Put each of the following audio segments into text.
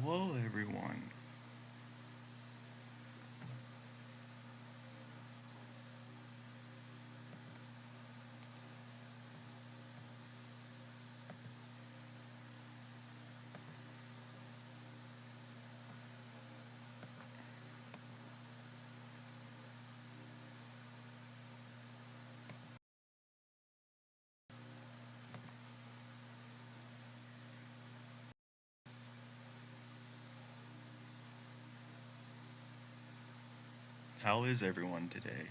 Hello, everyone. How is everyone today?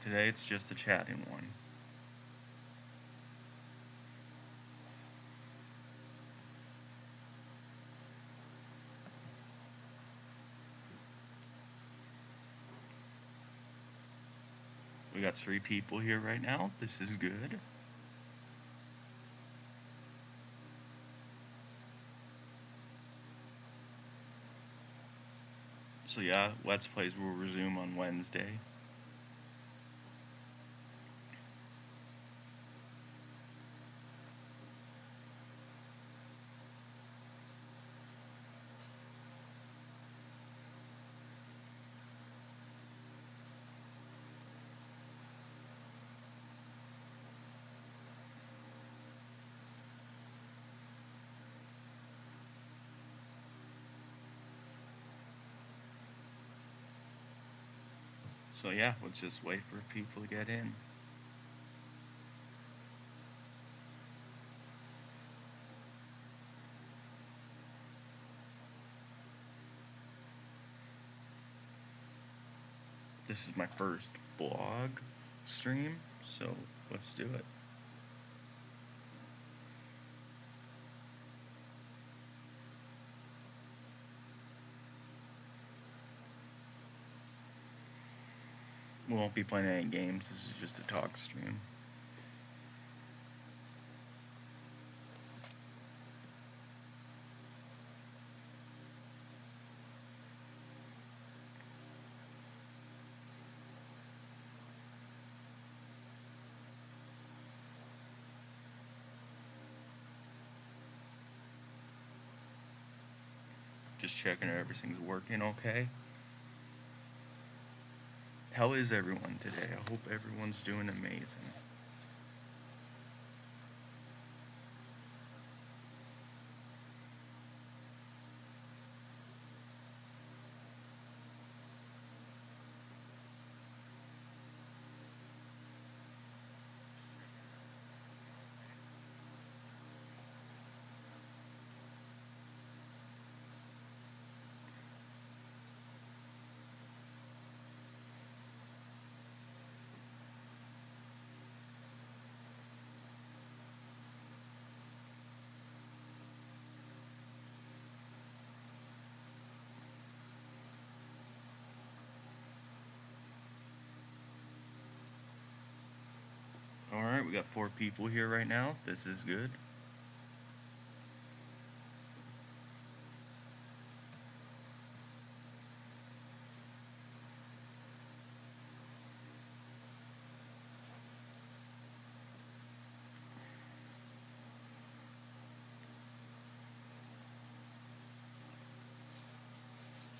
Today it's just a chatting one. We got 3 people here right now. This is good. So yeah, Let's Plays will resume on Wednesday. So yeah, let's just wait for people to get in. This is my first blog stream, so let's do it. We won't be playing any games, this is just a talk stream. Just checking if everything's working okay. How is everyone today? I hope everyone's doing amazing. Alright, we got 4 people here right now. This is good.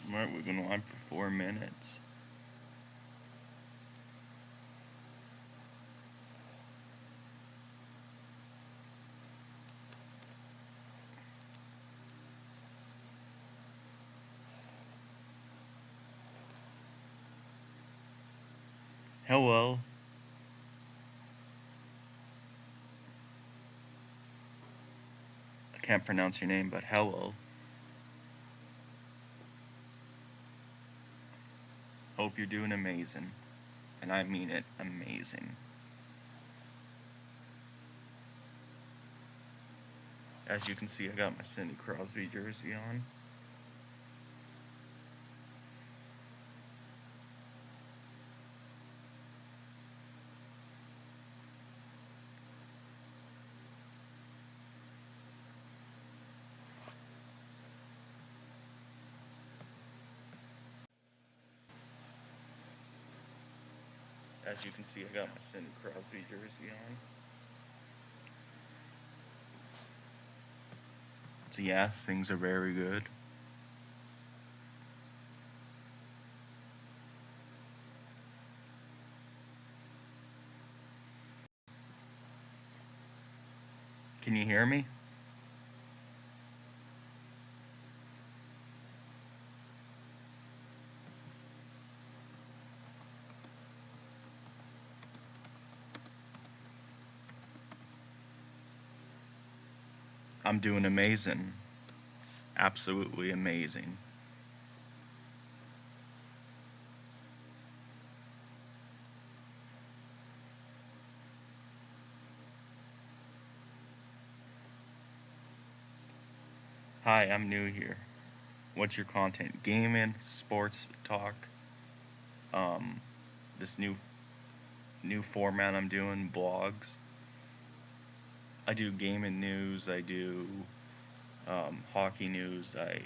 Alright, we've been live for 4 minutes. Hello. I can't pronounce your name, but hello. Hope you're doing amazing. And I mean it, amazing. As you can see, I got my Cindy Crosby jersey on. As you can see, I got my Sidney Crosby jersey on. So yeah, things are very good. Can you hear me? I'm doing amazing. Absolutely amazing. Hi, I'm new here. What's your content? Gaming, sports talk, um, this new format I'm doing, blogs. I do gaming news, I do hockey news, I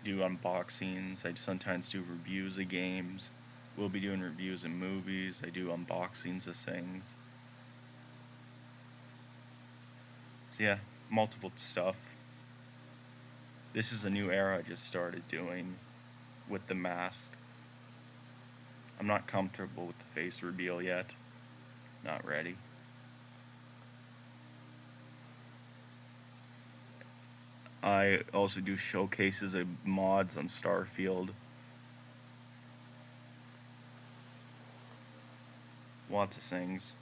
do unboxings, I sometimes do reviews of games. We'll be doing reviews of movies, I do unboxings of things. So yeah, multiple stuff. This is a new era I just started doing with the mask. I'm not comfortable with the face reveal yet. Not ready. I also do showcases of mods on Starfield. Lots of things.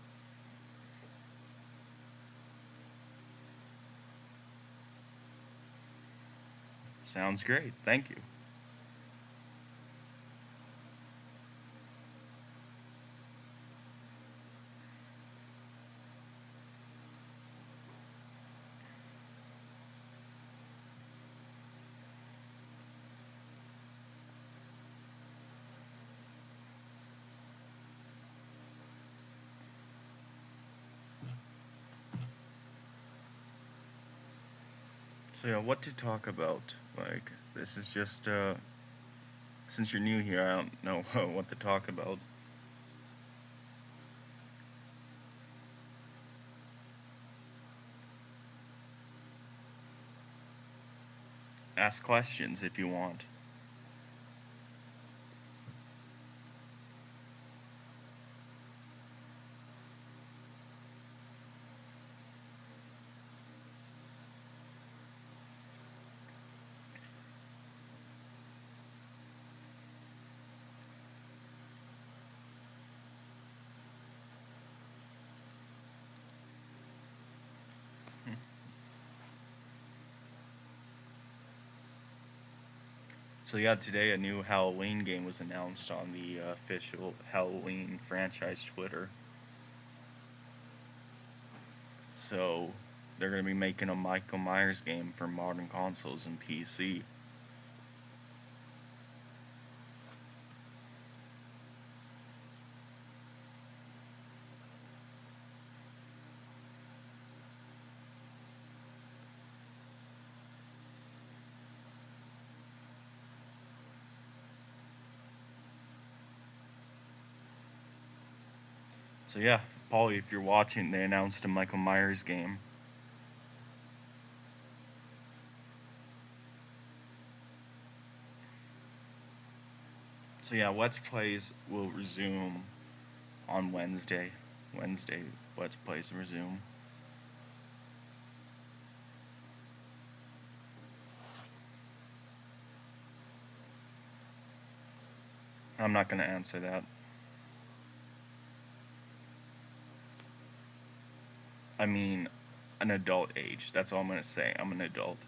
Sounds great. Thank you. So yeah, what to talk about? Like, this is just since you're new here, I don't know what to talk about. Ask questions if you want. So yeah, today a new Halloween game was announced on the official Halloween franchise Twitter. So they're gonna be making a Michael Myers game for modern consoles and PC. So yeah, Paulie, if you're watching, they announced a Michael Myers game. So yeah, Let's Plays will resume on Wednesday. Wednesday, Let's Plays resume. I'm not gonna answer that. I mean, an adult age. That's all I'm gonna say. I'm an adult.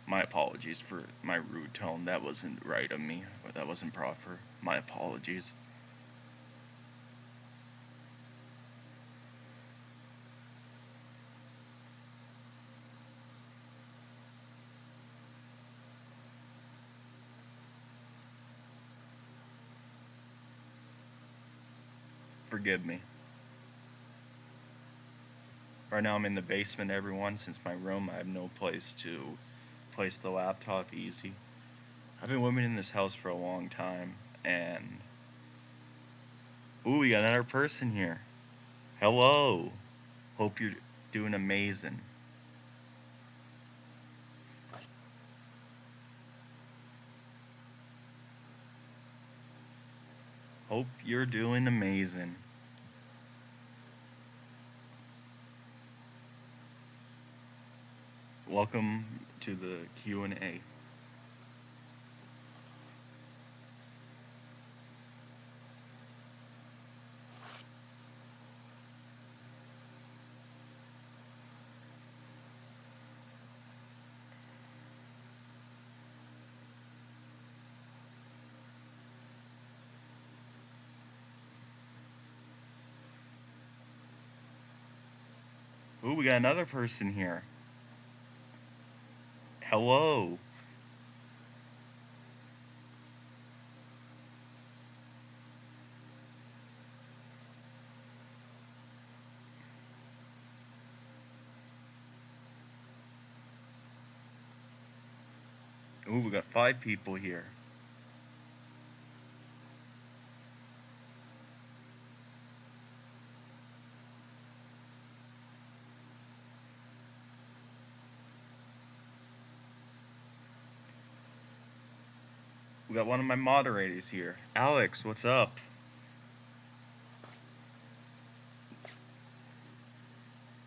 My apologies for my rude tone. That wasn't right of me. Or that wasn't proper. My apologies. Forgive me. Right now I'm in the basement, everyone. Since my room, I have no place to place the laptop easy. I've been living in this house for a long time, and Ooh, we got another person here. Hello. Hope you're doing amazing. Hope you're doing amazing. Welcome to the Q&A. Ooh, we got another person here. Hello. Ooh, we got 5 people here. We got one of my moderators here. Alex, what's up?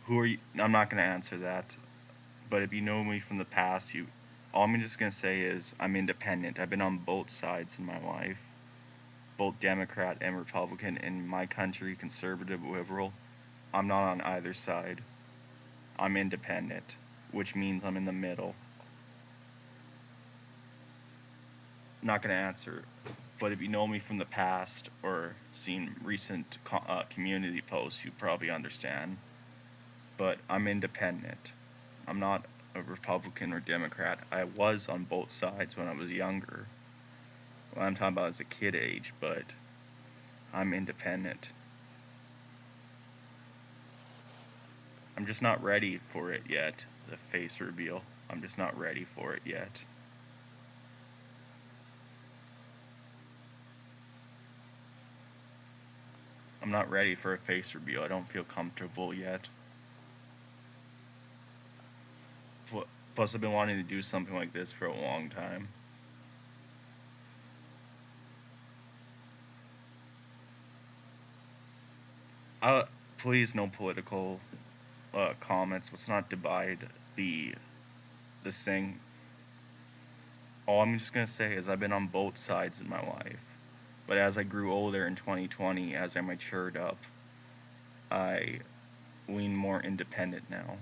Who are you? I'm not going to answer that. But if you know me from the past, all I'm just going to say is I'm independent. I've been on both sides in my life. Both Democrat and Republican in my country, conservative, liberal. I'm not on either side. I'm independent, which means I'm in the middle. I'm not going to answer, but if you know me from the past or seen recent community posts, you probably understand. But I'm independent. I'm not a Republican or Democrat. I was on both sides when I was younger. What I'm talking about is a kid age, but I'm independent. I'm just not ready for it yet, the face reveal. I'm just not ready for it yet. I'm not ready for a face reveal. I don't feel comfortable yet. Plus, I've been wanting to do something like this for a long time. Please, no political comments. Let's not divide this thing. All I'm just gonna say is I've been on both sides in my life, but as I grew older in 2020, as I matured up, I lean more independent now.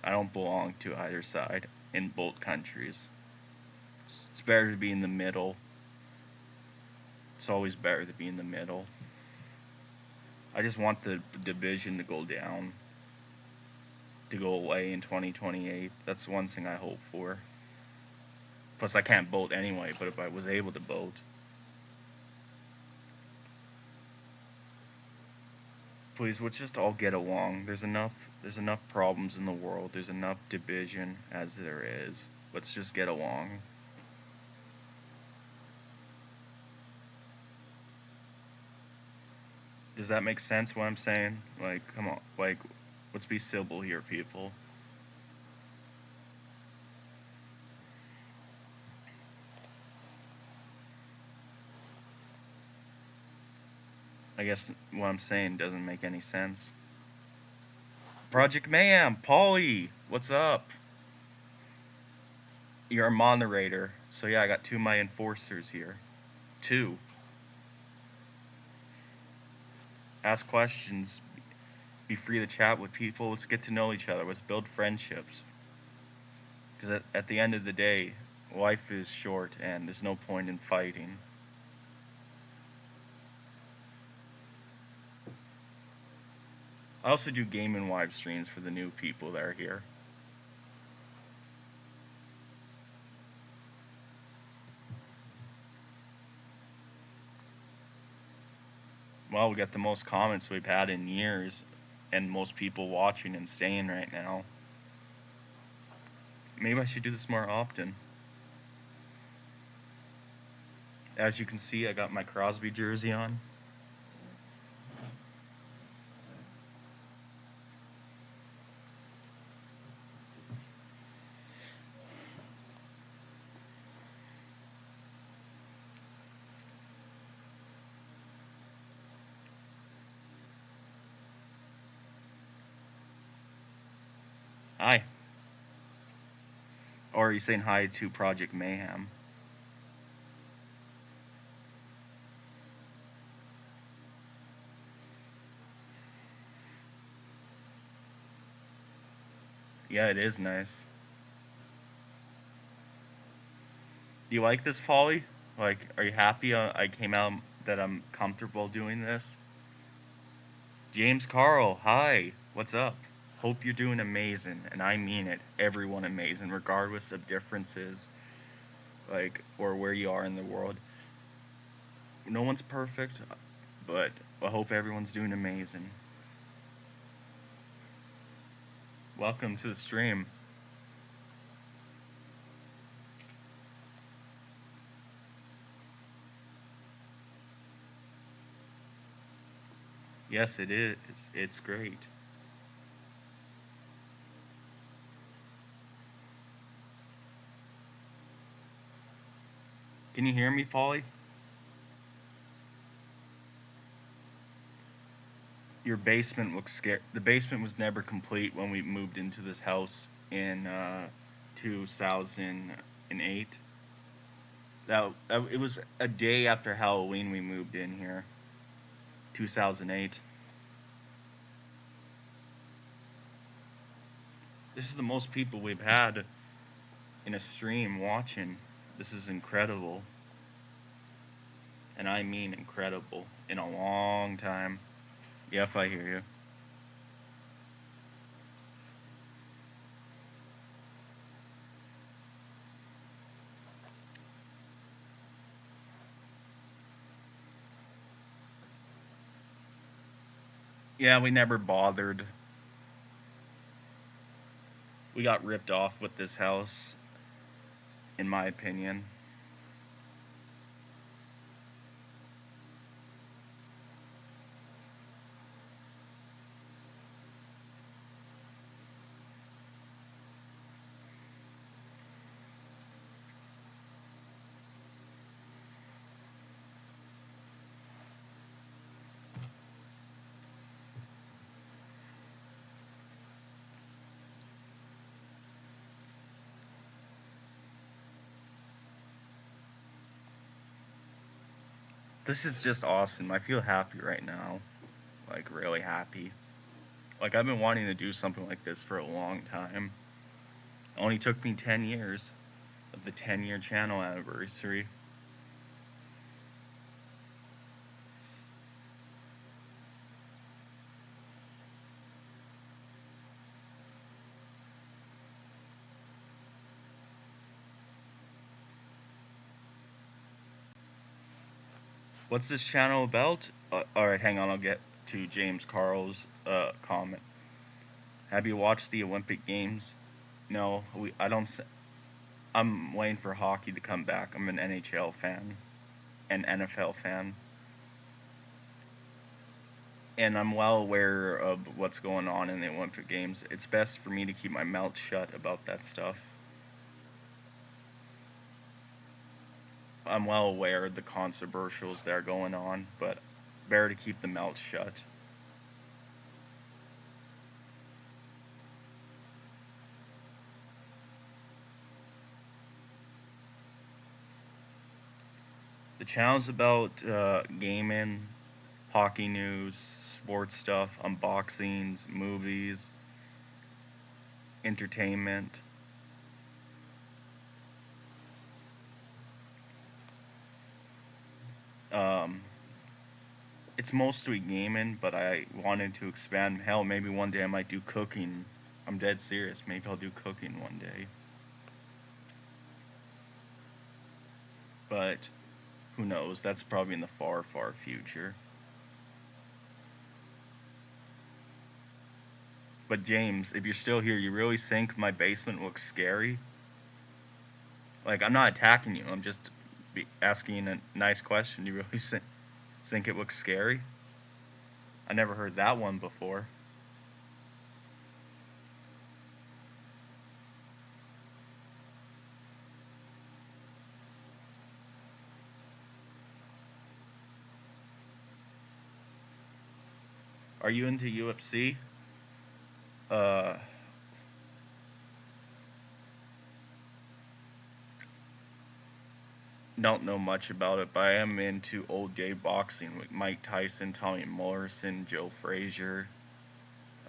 I don't belong to either side in both countries. It's better to be in the middle. It's always better to be in the middle. I just want the division to go down, to go away in 2028. That's one thing I hope for. Plus, I can't vote anyway, but if I was able to vote. Please, let's just all get along. There's enough problems in the world. There's enough division as there is. Let's just get along. Does that make sense what I'm saying? Like, come on. Like, let's be civil here, people. I guess what I'm saying doesn't make any sense. Project Mayhem, Paulie, what's up? You're a moderator. So yeah, I got 2 of my enforcers here. 2. Ask questions. Be free to chat with people. Let's get to know each other. Let's build friendships. Because at the end of the day, life is short and there's no point in fighting. I also do gaming live streams for the new people that are here. Well, we got the most comments we've had in years, and most people watching and staying right now. Maybe I should do this more often. As you can see, I got my Crosby jersey on. Hi. Or are you saying hi to Project Mayhem? Yeah, it is nice. Do you like this, Polly? Like, are you happy I came out that I'm comfortable doing this? James Carl, hi. What's up? Hope you're doing amazing, and I mean it. Everyone amazing, regardless of differences, like, or where you are in the world. No one's perfect, but I hope everyone's doing amazing. Welcome to the stream. Yes, it is. It's great. Can you hear me, Polly? Your basement looks scary. The basement was never complete when we moved into this house in 2008. That it was a day after Halloween we moved in here. 2008. This is the most people we've had in a stream watching. This is incredible. And I mean incredible. In a long time. Yep, I hear you. Yeah, we never bothered. We got ripped off with this house, in my opinion. This is just awesome. I feel happy right now. Like, really happy. Like, I've been wanting to do something like this for a long time. It only took me 10 years of the 10-year channel anniversary. What's this channel about? Alright, hang on, I'll get to James Carl's comment. Have you watched the Olympic Games? No, I don't. I'm waiting for hockey to come back. I'm an NHL fan, an NFL fan, and I'm well aware of what's going on in the Olympic Games. It's best for me to keep my mouth shut about that stuff. I'm well aware of the controversials that are going on, but better to keep the mouth shut. The channel's about gaming, hockey news, sports stuff, unboxings, movies, entertainment. Um, it's mostly gaming, but I wanted to expand. Hell, maybe one day I might do cooking. I'm dead serious. Maybe I'll do cooking one day. But who knows? That's probably in the far, far future. But James, if you're still here, you really think my basement looks scary? Like, I'm not attacking you. I'm just asking a nice question. You really think it looks scary? I never heard that one before. Are you into UFC? Uh, don't know much about it, but I am into old day boxing with Mike Tyson, Tommy Morrison, Joe Frazier,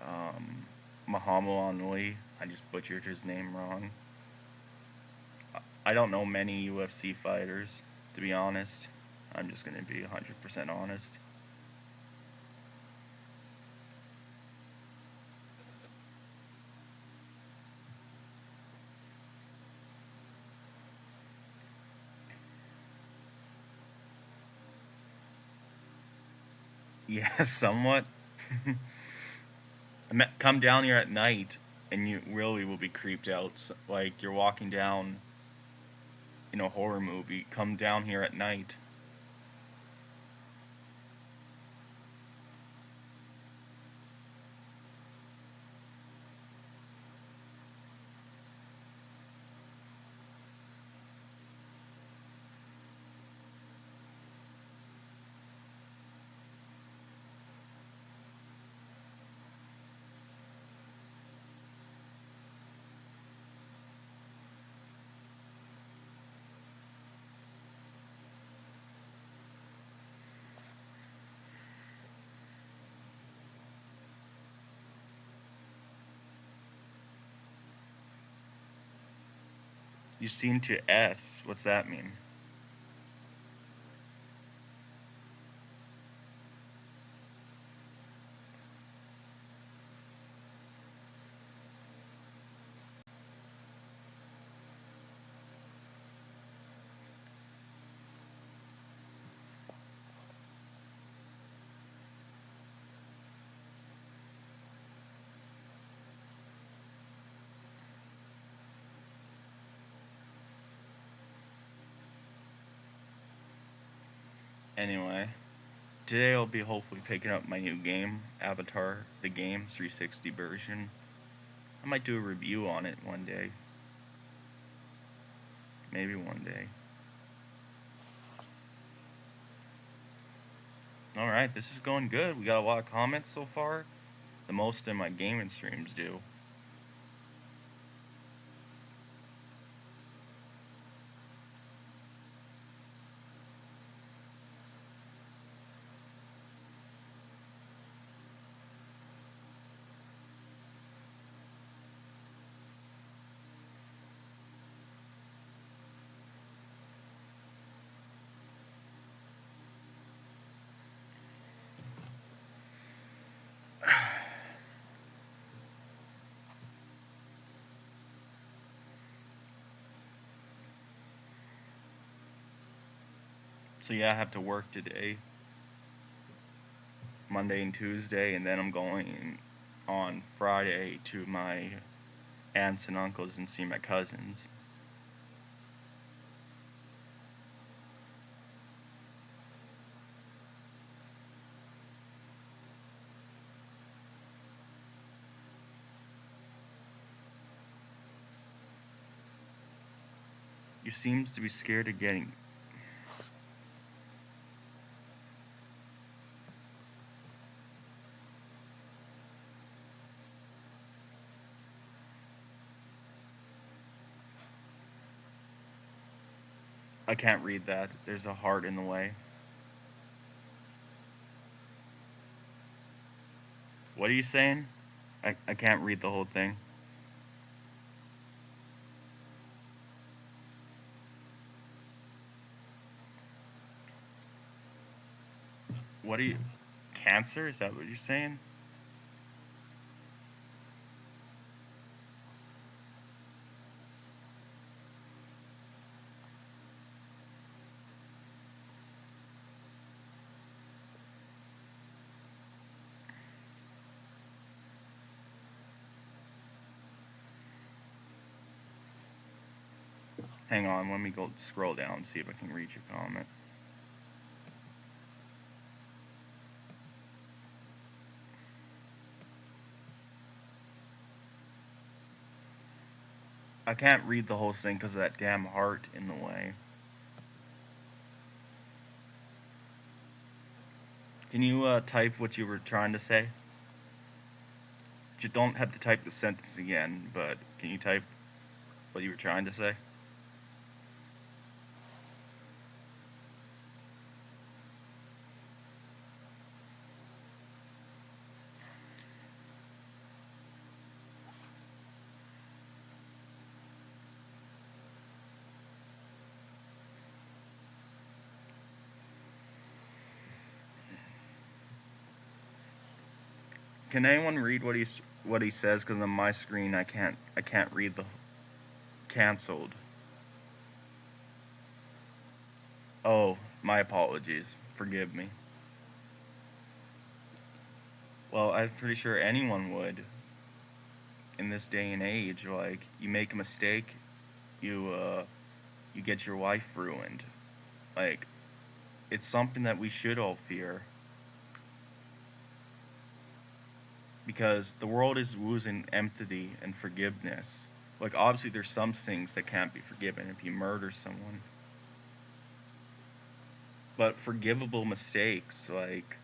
um, Muhammad Ali. I just butchered his name wrong. I don't know many UFC fighters, to be honest. I'm just going to be 100% honest. Yeah, somewhat. Come down here at night, and you really will be creeped out. Like you're walking down in a horror movie. Come down here at night. You seem to S. What's that mean? Anyway, today I'll be hopefully picking up my new game, Avatar, the game, 360 version. I might do a review on it one day. Maybe one day. Alright, this is going good. We got a lot of comments so far. The most in my gaming streams do. So yeah, I have to work today, Monday and Tuesday, and then I'm going on Friday to my aunts and uncles and see my cousins. You seems to be scared of getting. I can't read that. There's a heart in the way. What are you saying? I can't read the whole thing. What are you. Cancer? Is that what you're saying? Hang on, let me go scroll down and see if I can read your comment. I can't read the whole thing because of that damn heart in the way. Can you type what you were trying to say? You don't have to type the sentence again, but can you type what you were trying to say? Can anyone read what he says? Because on my screen, I can't read the canceled. Oh, my apologies. Forgive me. Well, I'm pretty sure anyone would in this day and age. Like, you make a mistake, you get your life ruined. Like, it's something that we should all fear because the world is losing empathy and forgiveness. Like, obviously, there's some things that can't be forgiven if you murder someone, but forgivable mistakes, like,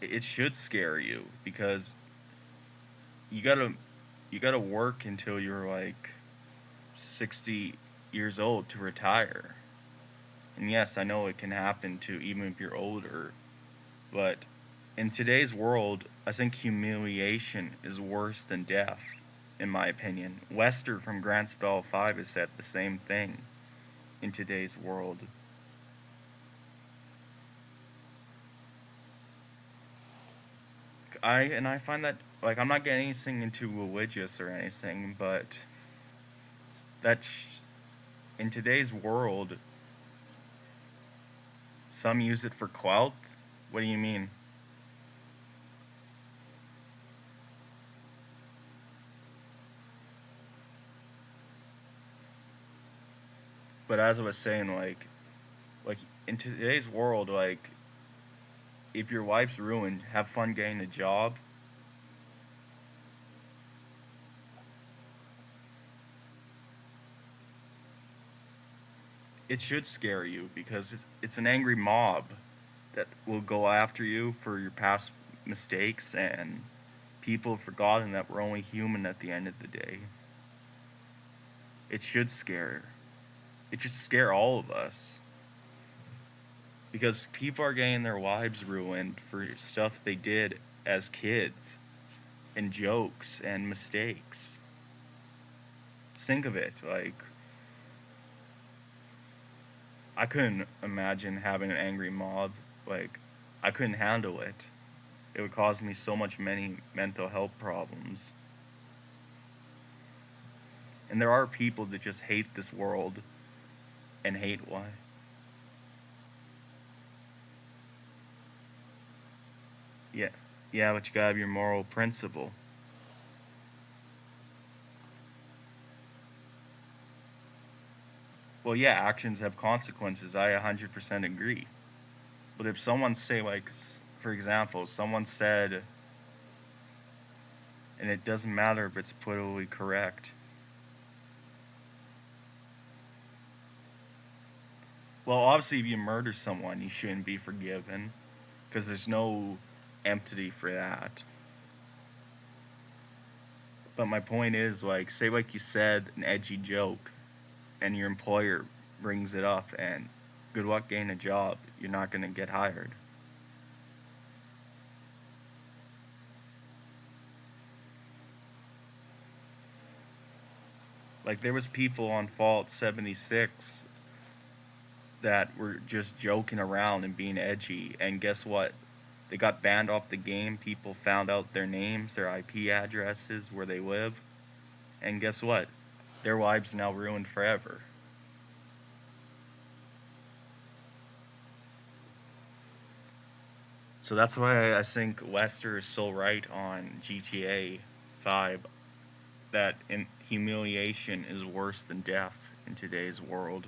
it should scare you because you gotta you gotta work until you're like 60 years old to retire. And yes, I know it can happen to even if you're older, but in today's world, I think humiliation is worse than death, in my opinion. Lester from Grand Spell 5 has said the same thing in today's world. I find that, like, I'm not getting anything into religious or anything, but in today's world, some use it for clout. What do you mean? But as I was saying, like in today's world, like if your life's ruined, have fun getting a job. It should scare you because it's an angry mob that will go after you for your past mistakes, and people have forgotten that we're only human at the end of the day. It should scare. It should scare all of us because people are getting their lives ruined for stuff they did as kids and jokes and mistakes. Think of it, like I couldn't imagine having an angry mob. Like I couldn't handle it. It would cause me so much many mental health problems. And there are people that just hate this world and hate why. Yeah. Yeah, but you gotta have your moral principle. Well, yeah, actions have consequences. I 100% agree. But if someone say like for example, someone said and it doesn't matter if it's politically correct. Well, obviously if you murder someone, you shouldn't be forgiven because there's no empathy for that. But my point is, like, say, like you said, an edgy joke, and your employer brings it up, and good luck getting a job. You're not going to get hired. Like, there was people on Fault 76 that were just joking around and being edgy, and guess what? They got banned off the game. People found out their names, their IP addresses, where they live, and guess what? Their lives now ruined forever. So that's why I think Lester is so right on GTA 5 that humiliation is worse than death in today's world.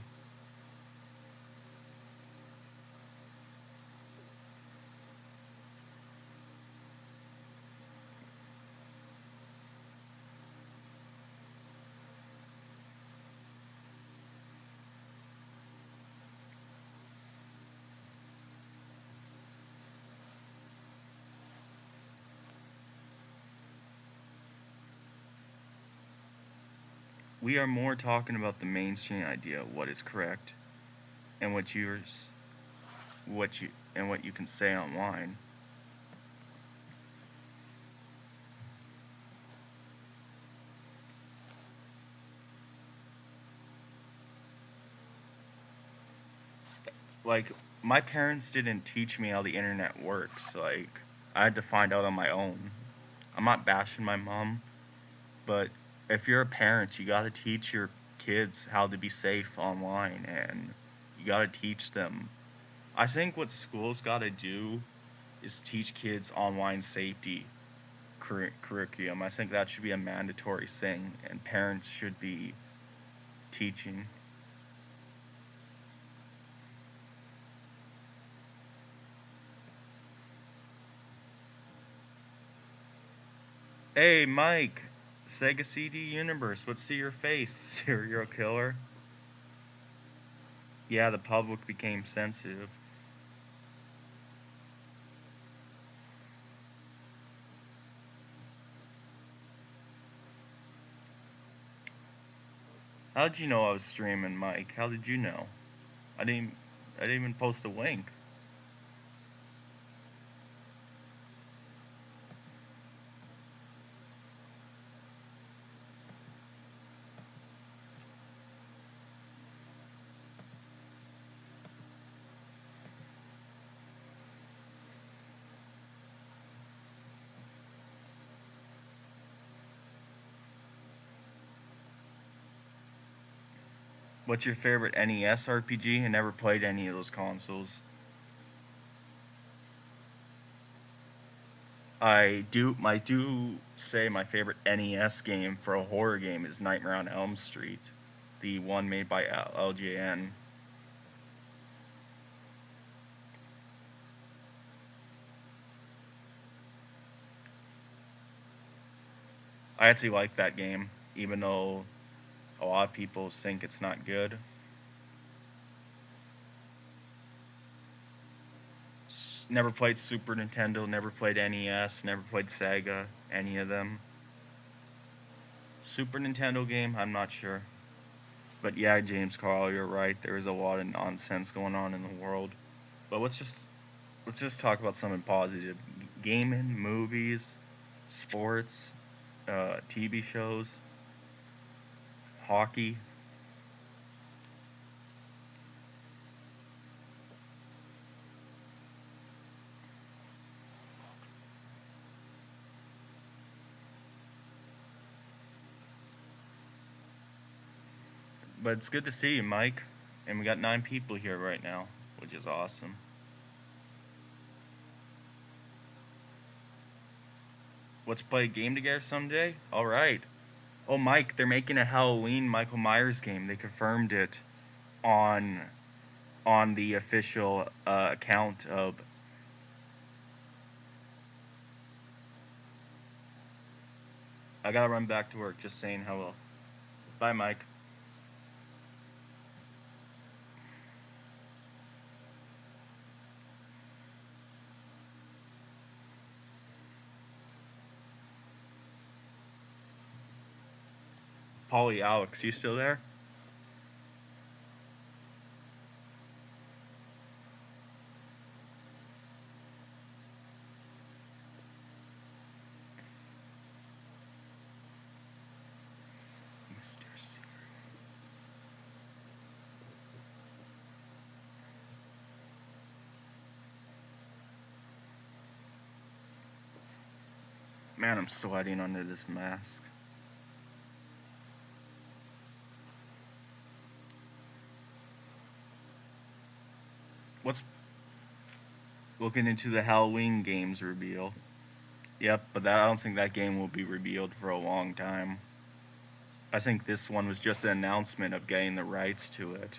We are more talking about the mainstream idea of what is correct and what you can say online. Like my parents didn't teach me how the internet works. Like I had to find out on my own. I'm not bashing my mom, but if you're a parent, you got to teach your kids how to be safe online, and you got to teach them. I think what schools got to do is teach kids online safety curriculum. I think that should be a mandatory thing, and parents should be teaching. Hey, Mike, Sega CD Universe, let's see your face, serial killer. Yeah, the public became sensitive. How did you know I was streaming, Mike? How did you know? I didn't. I didn't even post a link. What's your favorite NES RPG? I never played any of those consoles. I do say my favorite NES game for a horror game is Nightmare on Elm Street, the one made by LJN. I actually like that game, even though a lot of people think it's not good. Never played Super Nintendo, never played NES, never played Sega, any of them. Super Nintendo game, I'm not sure. But yeah, James Carl, you're right. There is a lot of nonsense going on in the world. But let's just talk about something positive. Gaming, movies, sports, TV shows, hockey. But it's good to see you, Mike. And we got 9 people here right now, which is awesome. Let's play a game together someday. All right. Oh, Mike, they're making a Halloween Michael Myers game. They confirmed it on on the official account of. I gotta run back to work. Just saying hello. Bye, Mike. Polly, Alex, you still there? Mr. Sear. Man, I'm sweating under this mask. What's looking into the Halloween games reveal? Yep, but I don't think that game will be revealed for a long time. I think this one was just an announcement of getting the rights to it.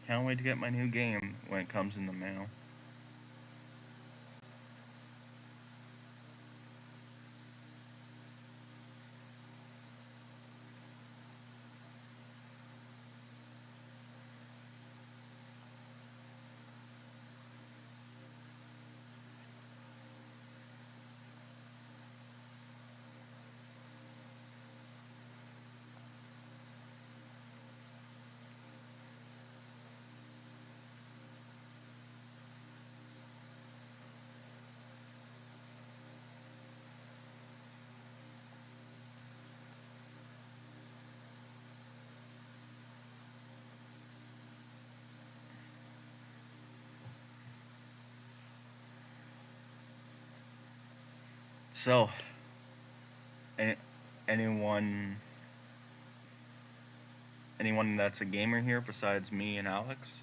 Can't wait to get my new game when it comes in the mail. So, any, anyone anyone that's a gamer here besides me and Alex?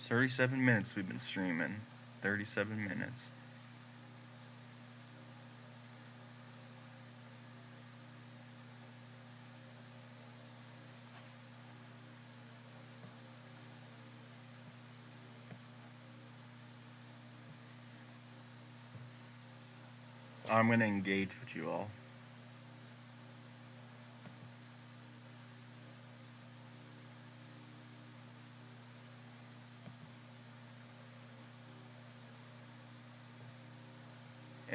It's 37 minutes we've been streaming. 37 minutes. I'm gonna engage with you all.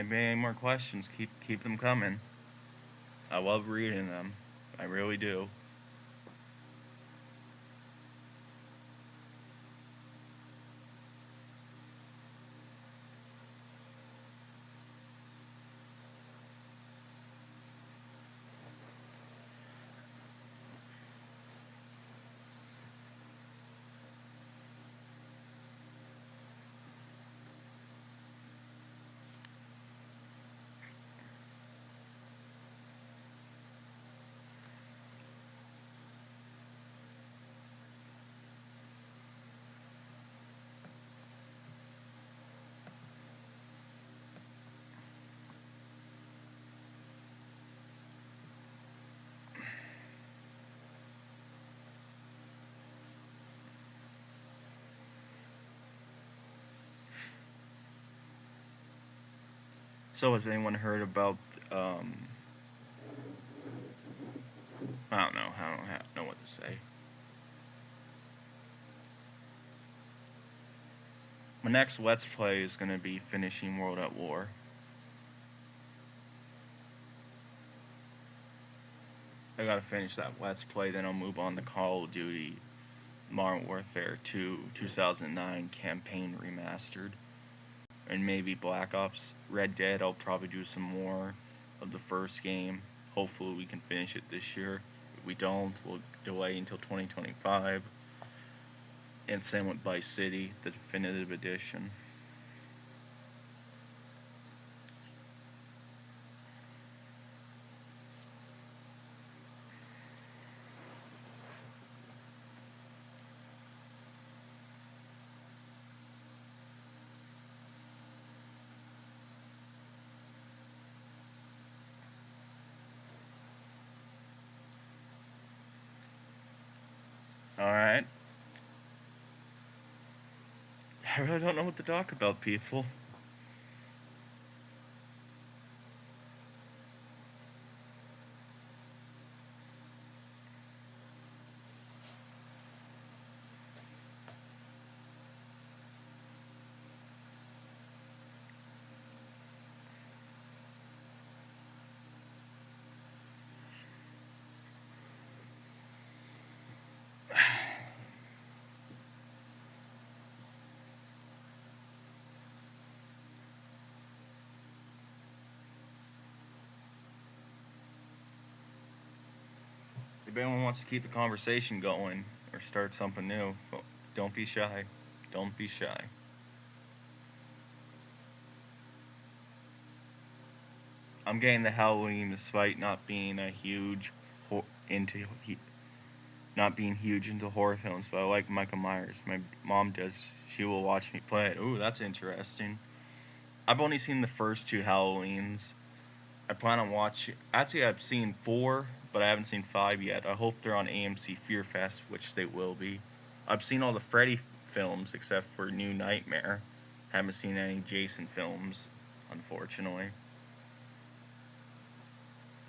If any more questions, keep them coming. I love reading them. I really do. So has anyone heard about I don't know. I don't know what to say. My next Let's Play is going to be finishing World at War. I gotta finish that Let's Play, then I'll move on to Call of Duty Modern Warfare 2 2009 campaign remastered. And maybe Black Ops Red Dead. I'll probably do some more of the first game. Hopefully we can finish it this year. If we don't, we'll delay until 2025. And same with Vice City, the definitive edition. Alright. I really don't know what to talk about, people. If anyone wants to keep the conversation going or start something new, don't be shy. Don't be shy. I'm getting the Halloween despite not being a huge into not being huge into horror films, but I like Michael Myers. My mom does. She will watch me play it. Ooh, that's interesting. I've only seen the first two Halloweens. I plan on watching. Actually, I've seen 4, but I haven't seen 5 yet. I hope they're on AMC Fear Fest, which they will be. I've seen all the Freddy films except for New Nightmare. Haven't seen any Jason films, unfortunately.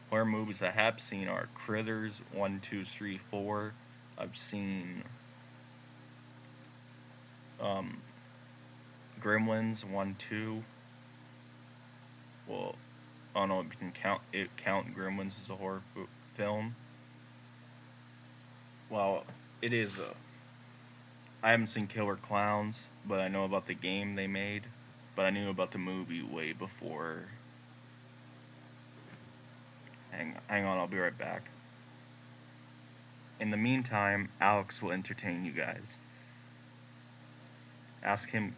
Horror movies I have seen are Critters 1, 2, 3, 4. I've seen Gremlins 1, 2. Well, I don't know if you can count Gremlins as a horror film. Well, it is a. I haven't seen Killer Clowns, but I know about the game they made. But I knew about the movie way before. Hang on, I'll be right back. In the meantime, Alex will entertain you guys. Ask him.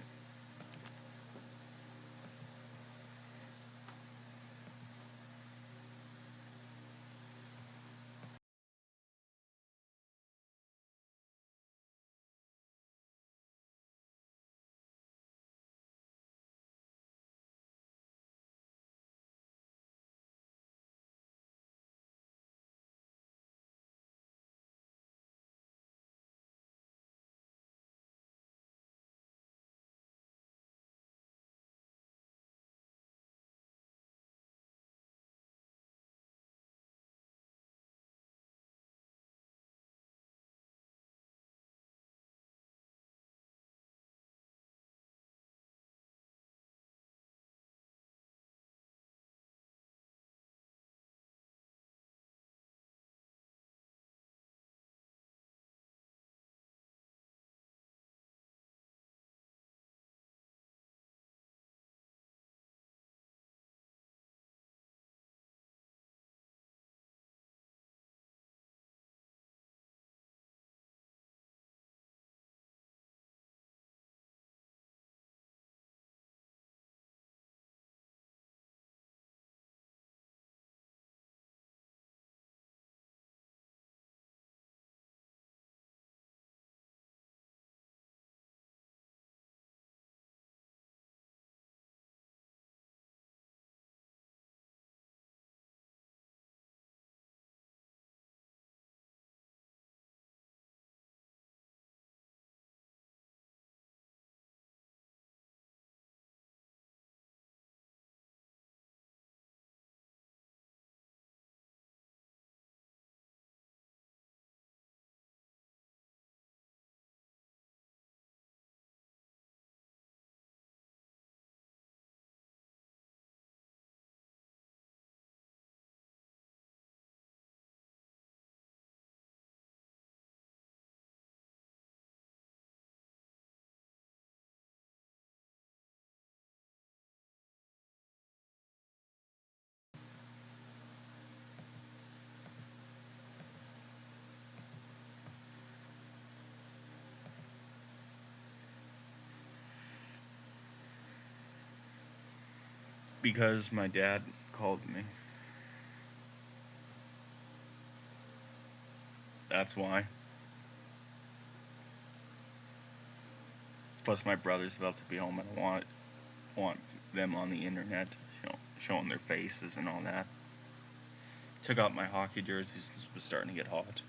Because my dad called me. That's why. Plus, my brother's about to be home, and I want them on the internet, showing their faces and all that. Took out my hockey jerseys. This was starting to get hot.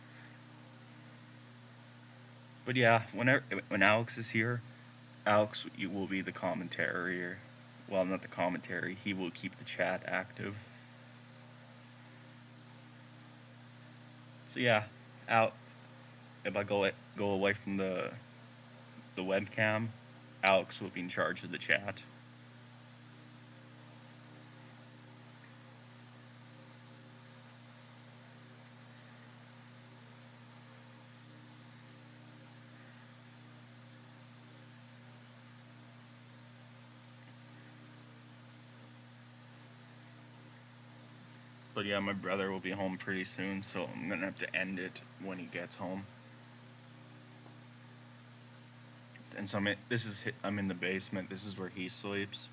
But yeah, when Alex is here, Alex will be the commentary. Well, not the commentary. He will keep the chat active. So yeah, out. If I go away from the webcam, Alex will be in charge of the chat. But yeah, my brother will be home pretty soon, so I'm gonna have to end it when he gets home. And so I'm in the basement. This is where he sleeps.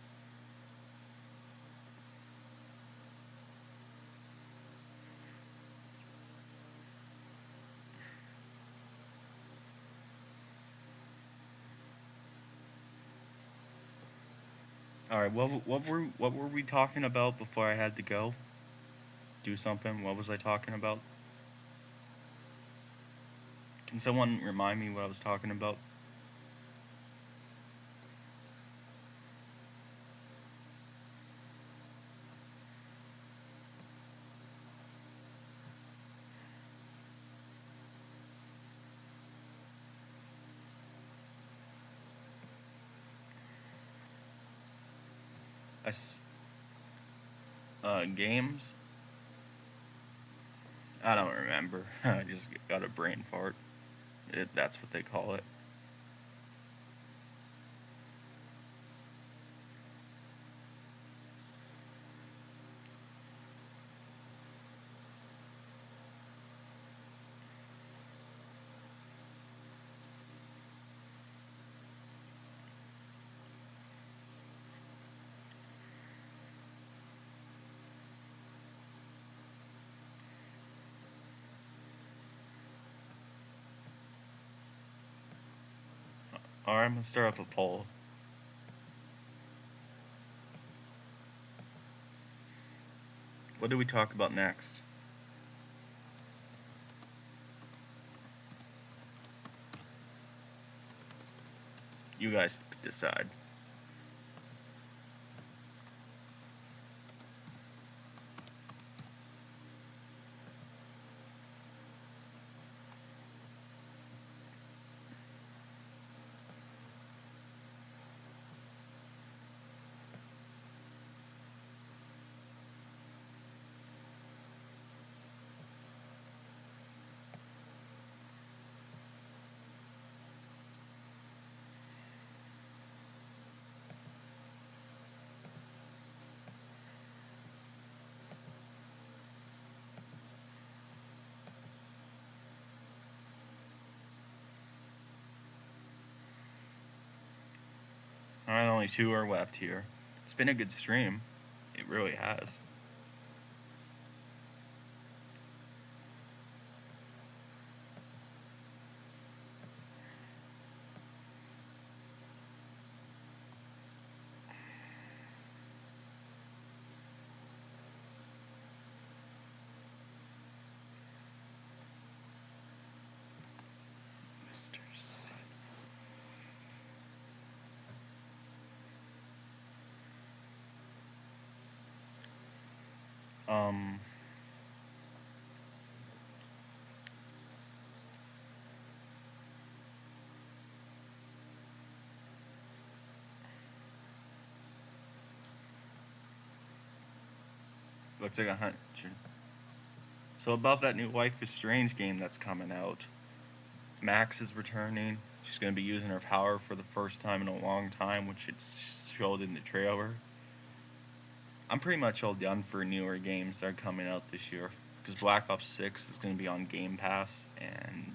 All right, what were we talking about before I had to go do something? What was I talking about? Can someone remind me what I was talking about? I Games? I don't remember. I just got a brain fart. That's what they call it. Alright, I'm gonna start up a poll. What do we talk about next? You guys decide. Alright, only 2 are left here. It's been a good stream. It really has. Um, Looks like 100. So above that new Life is Strange game that's coming out, Max is returning. She's going to be using her power for the first time in a long time, which it showed in the trailer. I'm pretty much all done for newer games that are coming out this year, because Black Ops 6 is going to be on Game Pass, and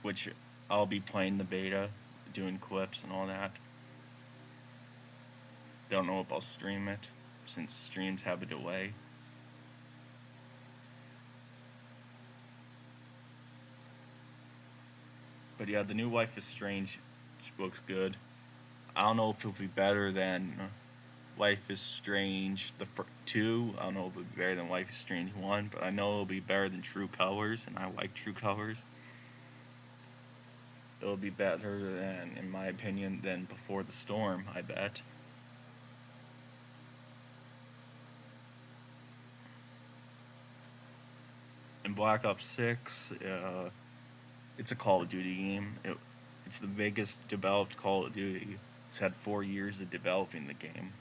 which I'll be playing the beta, doing clips and all that. Don't know if I'll stream it, since streams have a delay. But yeah, the new Life is Strange looks good. I don't know if it'll be better than Life is Strange 2. I don't know if it'll be better than Life is Strange 1, but I know it'll be better than True Colors, and I like True Colors. It'll be better than, in my opinion, than Before the Storm, I bet. And Black Ops 6, it's a Call of Duty game. It's the biggest developed Call of Duty. It's had 4 years of developing the game.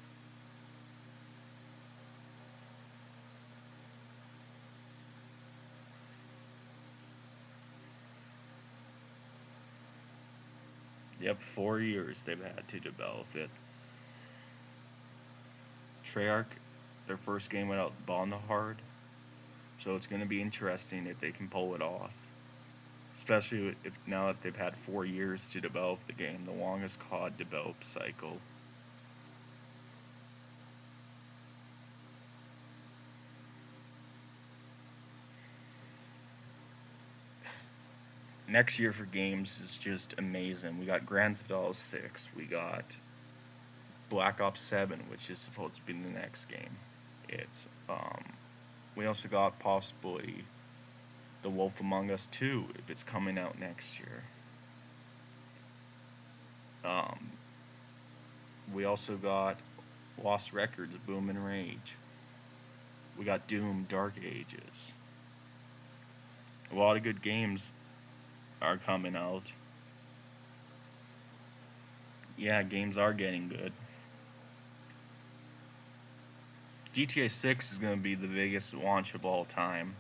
Yep, 4 years they've had to develop it. Treyarch, their first game went out hard, so it's going to be interesting if they can pull it off. Especially if now that they've had 4 years to develop the game, the longest COD develop cycle. Next year for games is just amazing. We got Grand Theft Auto 6, we got Black Ops 7, which is supposed to be the next game. We also got possibly The Wolf Among Us 2, if it's coming out next year. We also got Lost Records, Boom and Rage. We got Doom, Dark Ages. A lot of good games are coming out. Yeah, games are getting good. GTA 6 is going to be the biggest launch of all time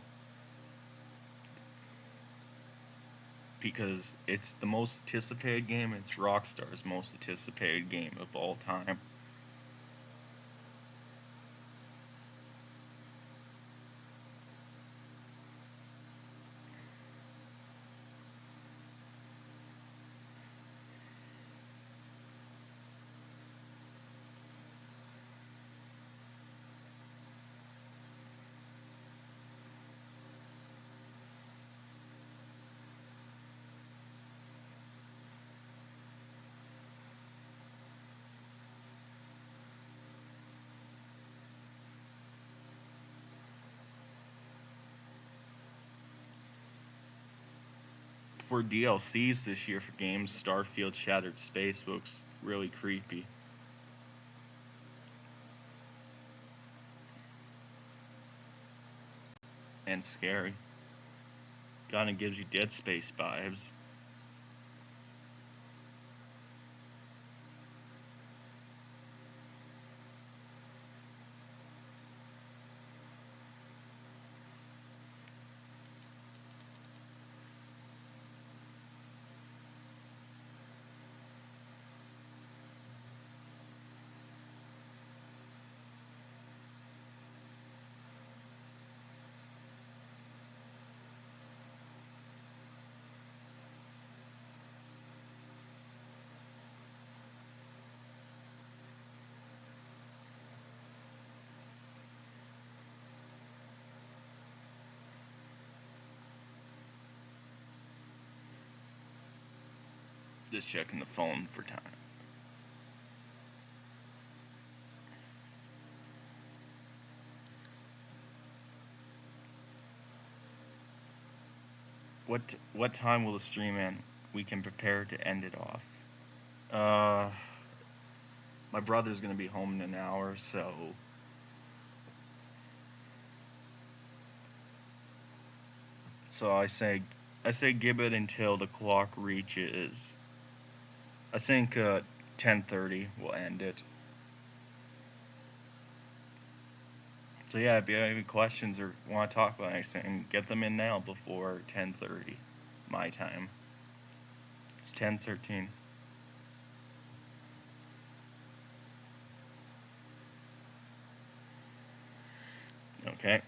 because it's the most anticipated game. It's Rockstar's most anticipated game of all time. For DLCs this year for games, Starfield Shattered Space looks really creepy. And scary. Kinda gives you Dead Space vibes. Just checking the phone for time. What time will the stream end? We can prepare to end it off. Uh, my brother's gonna be home in an hour, so I say give it until the clock reaches. I think 10:30 will end it. So yeah, if you have any questions or want to talk about anything, get them in now before 10:30, my time. It's 10:13. Okay.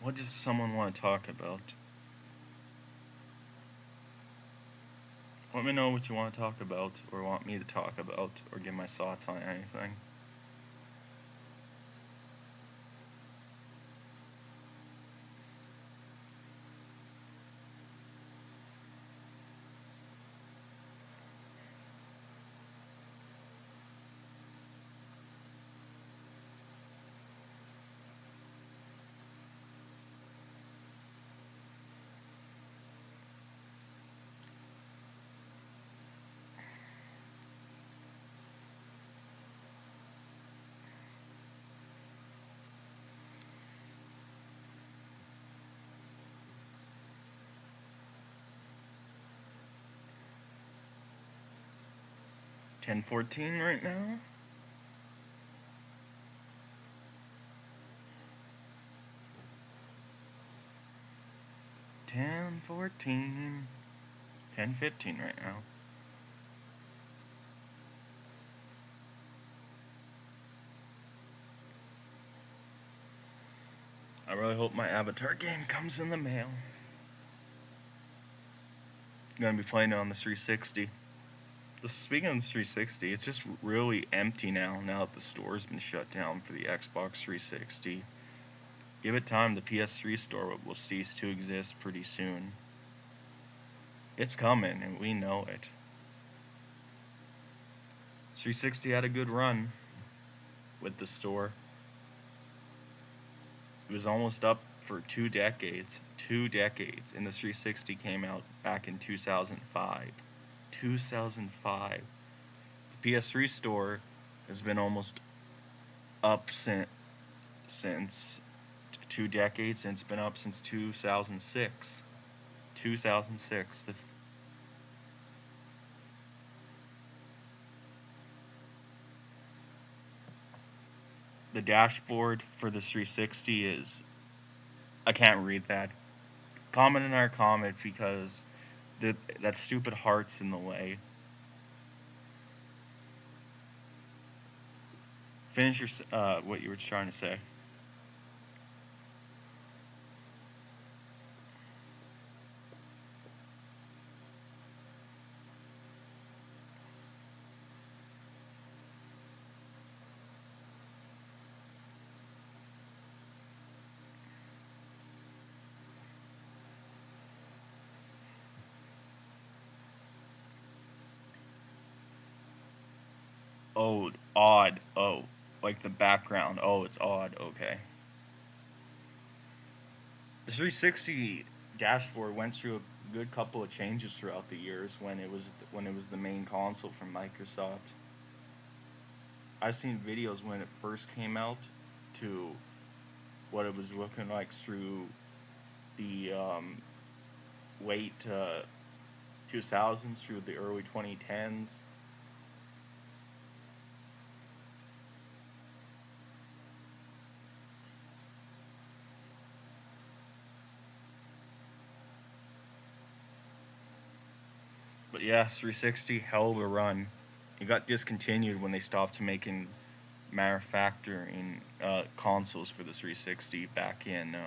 What does someone want to talk about? Let me know what you want to talk about, or want me to talk about, or give my thoughts on anything. $10.14 right now. $10.14. $10.15 right now. I really hope my Avatar game comes in the mail. Gonna be playing it on the 360. Speaking of the 360, it's just really empty now that the store's been shut down for the Xbox 360. Give it time, the PS3 store will cease to exist pretty soon. It's coming, and we know it. 360 had a good run with the store. It was almost up for 2 decades. 2 decades. And the 360 came out back in 2005. 2005. The PS3 store has been almost up since 2 decades, and it's been up since 2006. 2006. The dashboard for the 360 is... I can't read that. Comment in our comment because that stupid heart's in the way. Finish your what you were trying to say. Oh, odd. Oh, like the background. Oh, it's odd. Okay. The 360 dashboard went through a good couple of changes throughout the years when it was the main console from Microsoft. I've seen videos when it first came out to what it was looking like through the late 2000s through the early 2010s. But yeah, 360, hell of a run. It got discontinued when they stopped making manufacturing consoles for the 360 back in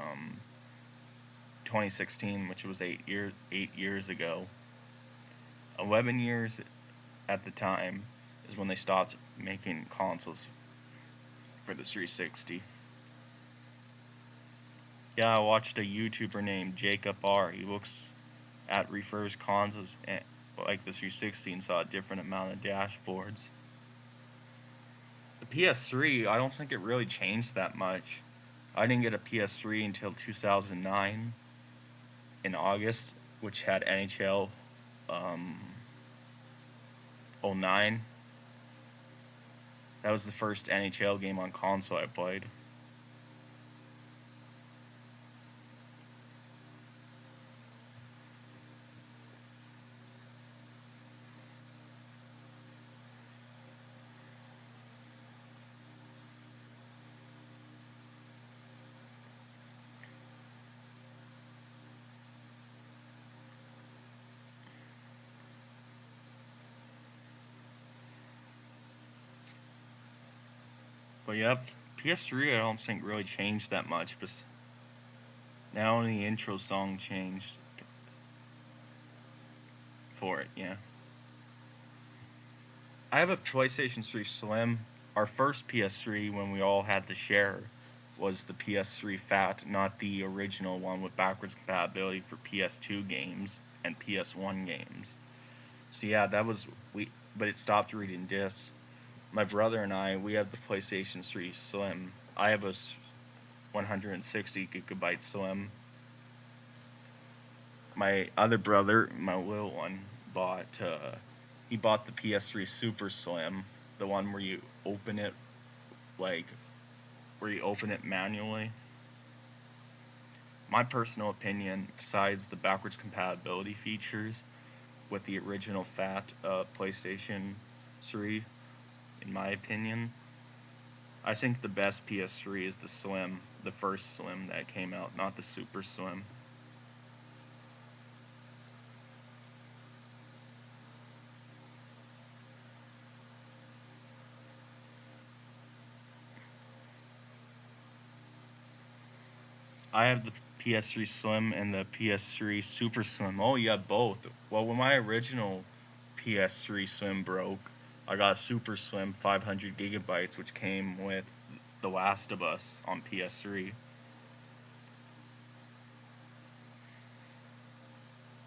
2016, which was 8 years ago. 11 years at the time is when they stopped making consoles for the 360. Yeah, I watched a YouTuber named Jacob R. He looks at refurbished consoles like the 360 and saw a different amount of dashboards. The PS3, I don't think it really changed that much. I didn't get a PS3 until 2009 in August, which had NHL 09. That was the first NHL game on console I played. But yep, PS3 I don't think really changed that much, but now only the intro song changed for it, yeah. I have a PlayStation 3 Slim. Our first PS3 when we all had to share was the PS3 Fat, not the original one with backwards compatibility for PS2 games and PS1 games. So yeah, but it stopped reading discs. My brother and I, we have the PlayStation 3 Slim. I have a 160 gigabyte Slim. My other brother, my little one, he bought the PS3 Super Slim, the one where you open it manually. My personal opinion, besides the backwards compatibility features with the original fat PlayStation 3, in my opinion, I think the best PS3 is the Slim, the first Slim that came out, not the Super Slim. I have the PS3 Slim and the PS3 Super Slim. Oh, you had both. Well, when my original PS3 Slim broke, I got a Super Slim 500 gigabytes, which came with The Last of Us on PS3.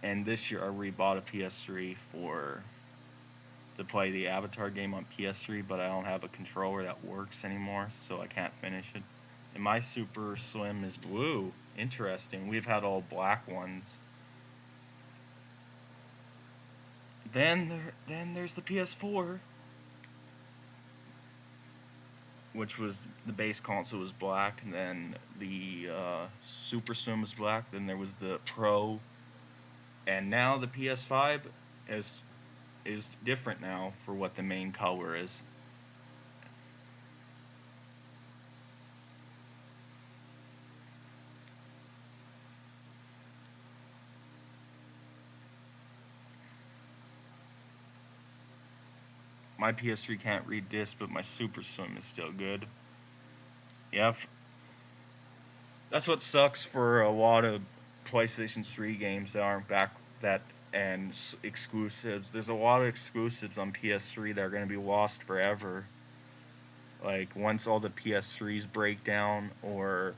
And this year I rebought a PS3 to play the Avatar game on PS3, but I don't have a controller that works anymore, so I can't finish it. And my Super Slim is blue. Interesting. We've had all black ones. Then there's the PS4, which was the base console was black, and then the Super Slim was black. Then there was the Pro, and now the PS5 is different now for what the main color is. My PS3 can't read disc, but my Super Slim is still good. Yep. That's what sucks for a lot of PlayStation 3 games that aren't back that and exclusives. There's a lot of exclusives on PS3 that are going to be lost forever. Like once all the PS3s break down or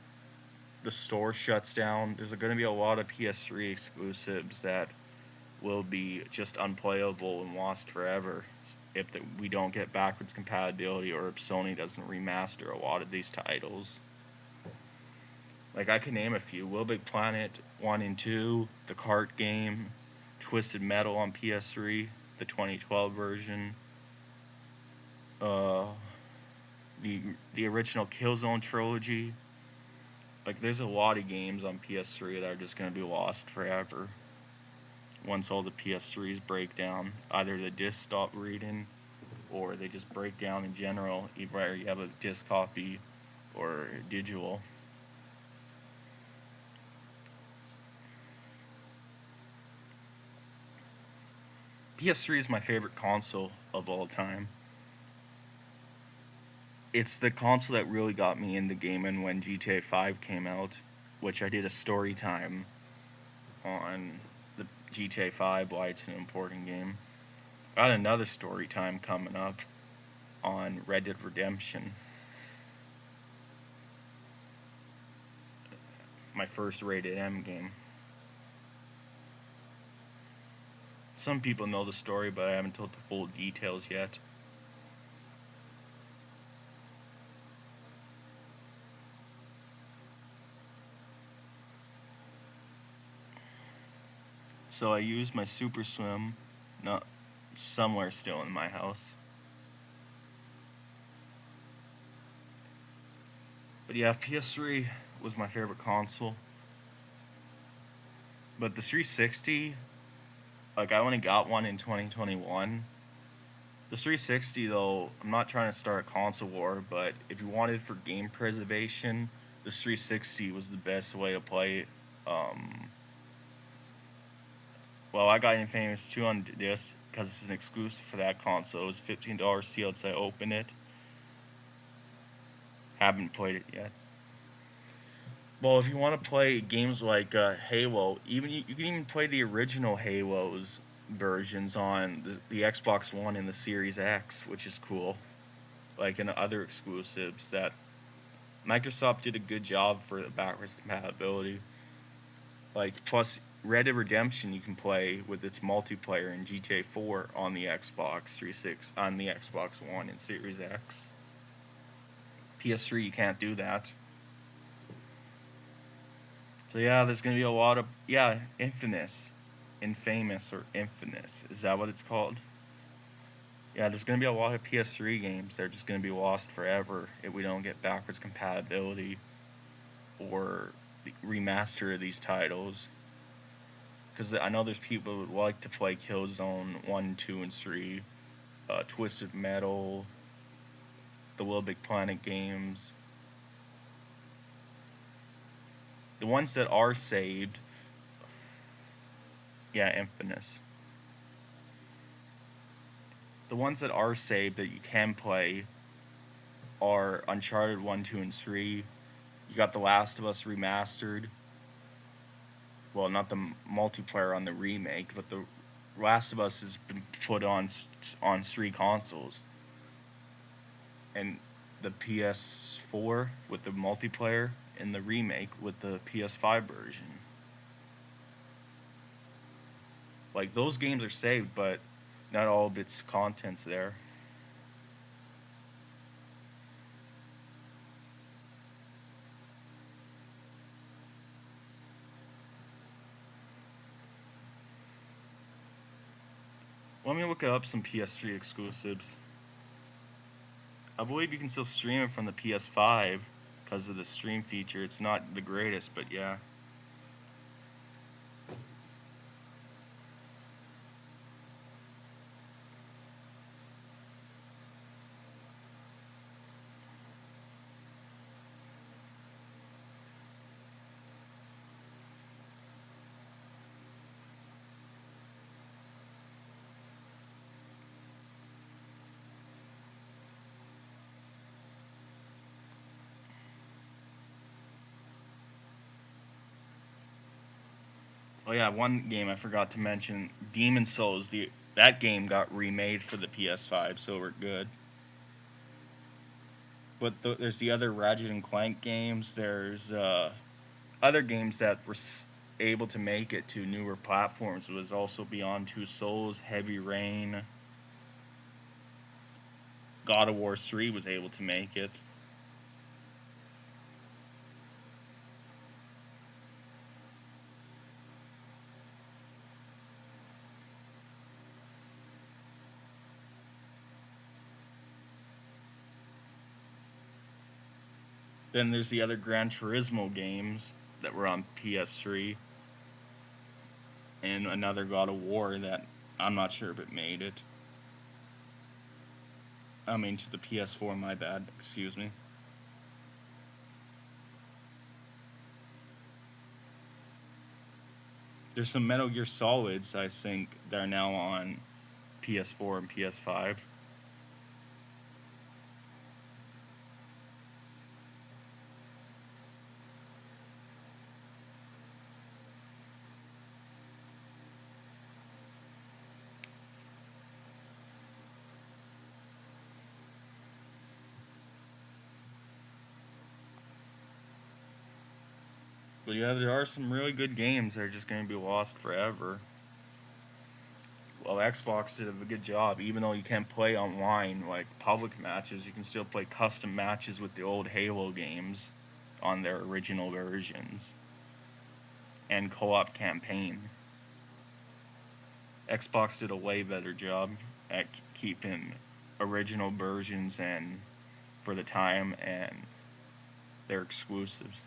the store shuts down, there's going to be a lot of PS3 exclusives that will be just unplayable and lost forever if we don't get backwards compatibility or if Sony doesn't remaster a lot of these titles. Like I can name a few: Little Big Planet 1 and 2, the kart game, Twisted Metal on PS3, the 2012 version, the original Killzone trilogy. Like there's a lot of games on PS3 that are just gonna be lost forever once all the PS3s break down. Either the discs stop reading, or they just break down in general. Either you have a disc copy or digital. PS3 is my favorite console of all time. It's the console that really got me into gaming when GTA 5 came out, which I did a story time on the GTA 5, why it's an important game. Got another story time coming up on Red Dead Redemption. My first rated M game. Some people know the story, but I haven't told the full details yet. So I use my Super Slim, not somewhere still in my house. But yeah, PS3 was my favorite console. But the 360, like I only got one in 2021. The 360 though, I'm not trying to start a console war, but if you wanted for game preservation, the 360 was the best way to play it. Well, I got Infamous 2 on disc because it's an exclusive for that console. It was $15 sealed, so I opened it. Haven't played it yet. Well, if you want to play games like Halo, even you can even play the original Halo's versions on the Xbox One and the Series X, which is cool. Like in other exclusives that Microsoft did a good job for the backwards compatibility. Like plus Red Dead Redemption you can play with its multiplayer in GTA 4 on the Xbox 360 on the Xbox One and Series X. PS3 you can't do that. So yeah, there's gonna be a lot of Infamous or Infamous. Is that what it's called? Yeah, there's gonna be a lot of PS3 games that are just gonna be lost forever if we don't get backwards compatibility or remaster of these titles. Because I know there's people who would like to play Killzone 1, 2, and 3, Twisted Metal, the Little Big Planet games. The ones that are saved, Infamous. The ones that are saved that you can play are Uncharted 1, 2, and 3. You got The Last of Us remastered. well, not the multiplayer on the remake, but the Last of Us has been put on 3 consoles, and the PS4 with the multiplayer, and the remake with the PS5 version. Like, those games are saved, but not all of its content's there. Let me look up some PS3 exclusives. I believe you can still stream it from the PS5 because of the stream feature. It's not the greatest, but yeah. Oh yeah, one game I forgot to mention, Demon Souls. That game got remade for the PS5, so we're good. But there's the other Ratchet and Clank games. There's other games that were able to make it to newer platforms. It was also Beyond Two Souls, Heavy Rain, God of War 3 was able to make it. Then there's the other Gran Turismo games that were on PS3, and another God of War that I'm not sure if it made it. I mean, to the PS4, my bad, excuse me. There's some Metal Gear Solids, I think, that are now on PS4 and PS5. But yeah, there are some really good games that are just going to be lost forever. Well, Xbox did a good job. Even though you can't play online, like public matches, you can still play custom matches with the old Halo games on their original versions and co-op campaign. Xbox did a way better job at keeping original versions and for the time and their exclusives.